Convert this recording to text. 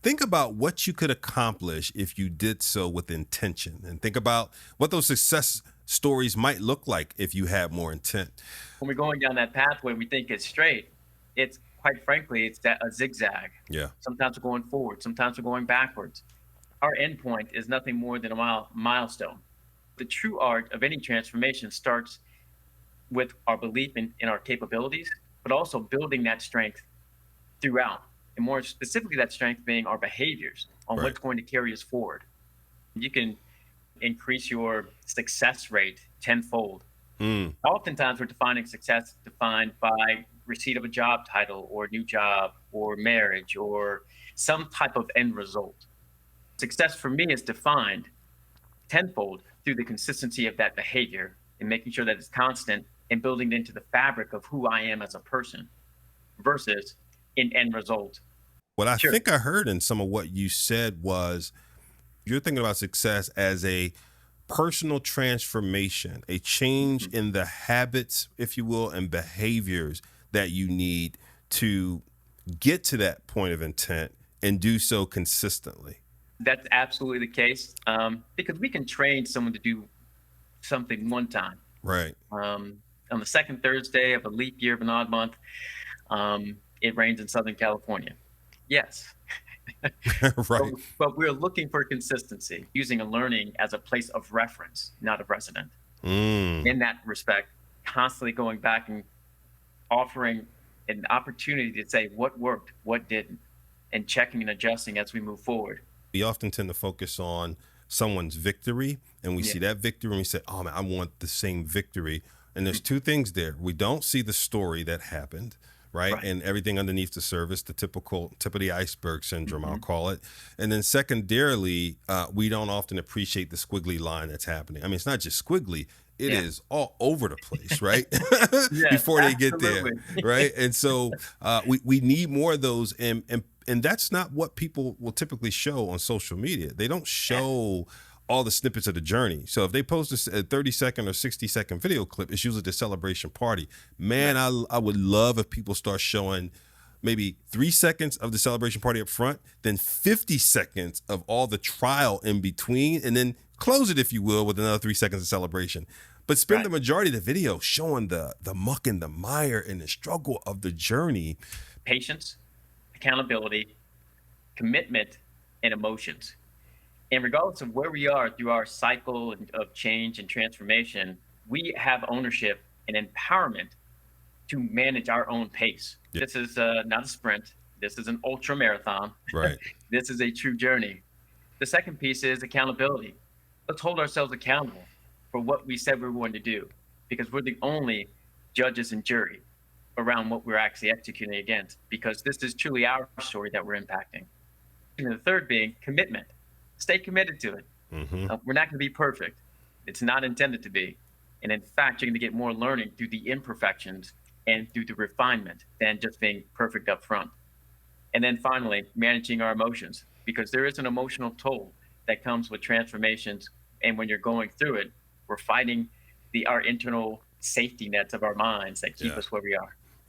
think about what you could accomplish if you did so with intention, and think about what those success stories might look like if you had more intent. When we're going down that pathway, we think it's straight. It's quite frankly, it's that a zigzag. Yeah. Sometimes we're going forward, sometimes we're going backwards. Our endpoint is nothing more than a milestone. The true art of any transformation starts with our belief in our capabilities, but also building that strength throughout. And more specifically, that strength being our behaviors on Right. what's going to carry us forward. You can increase your success rate tenfold. Mm. Oftentimes, we're defining success defined by receipt of a job title or new job or marriage or some type of end result. Success for me is defined tenfold through the consistency of that behavior and making sure that it's constant and building it into the fabric of who I am as a person versus in end result. What I Sure. think I heard in some of what you said was you're thinking about success as a personal transformation, a change Mhm. in the habits, if you will, and behaviors that you need to get to that point of intent and do so consistently. That's absolutely the case because we can train someone to do something one time. Right. On the second Thursday of a leap year of an odd month, it rains in Southern California. Yes. but, Right. but we're looking for consistency, using a learning as a place of reference, not of resident. Mm. In that respect, constantly going back and offering an opportunity to say what worked, what didn't, and checking and adjusting as we move forward. We often tend to focus on someone's victory, and we Yeah. see that victory and we say, oh man, I want the same victory. And there's Mhm. two things there. We don't see the story that happened, right? Right. And everything underneath the surface, the typical tip of the iceberg syndrome, I'll Hmm. call it. And then secondarily, we don't often appreciate the squiggly line that's happening. I mean, it's not just squiggly, it Yeah. is all over the place, right? Yes, Before they get there, absolutely. right? And so we need more of those. And that's not what people will typically show on social media. They don't Yeah. show all the snippets of the journey. So if they post a 30-second or 60-second video clip, it's usually the celebration party. Man, Right. I would love if people start showing maybe 3 seconds of the celebration party up front, then 50 seconds of all the trial in between, and then close it, if you will, with another 3 seconds of celebration. But spend the Right. majority of the video showing the muck and the mire and the struggle of the journey. Patience, accountability, commitment, and emotions. And regardless of where we are through our cycle of change and transformation, we have ownership and empowerment to manage our own pace. Yeah. This is not a sprint. This is an ultra marathon. Right. This is a true journey. The second piece is accountability. Let's hold ourselves accountable for what we said we were going to do because we're the only judges and jury around what we're actually executing against because this is truly our story that we're impacting. And the third being commitment. Stay committed to it. Hmm. We're not going to be perfect. It's not intended to be. And in fact, you're going to get more learning through the imperfections and through the refinement than just being perfect up front. And then finally, managing our emotions, because there is an emotional toll that comes with transformations. And when you're going through it, we're fighting our internal safety nets of our minds that keep Yeah. us where we are.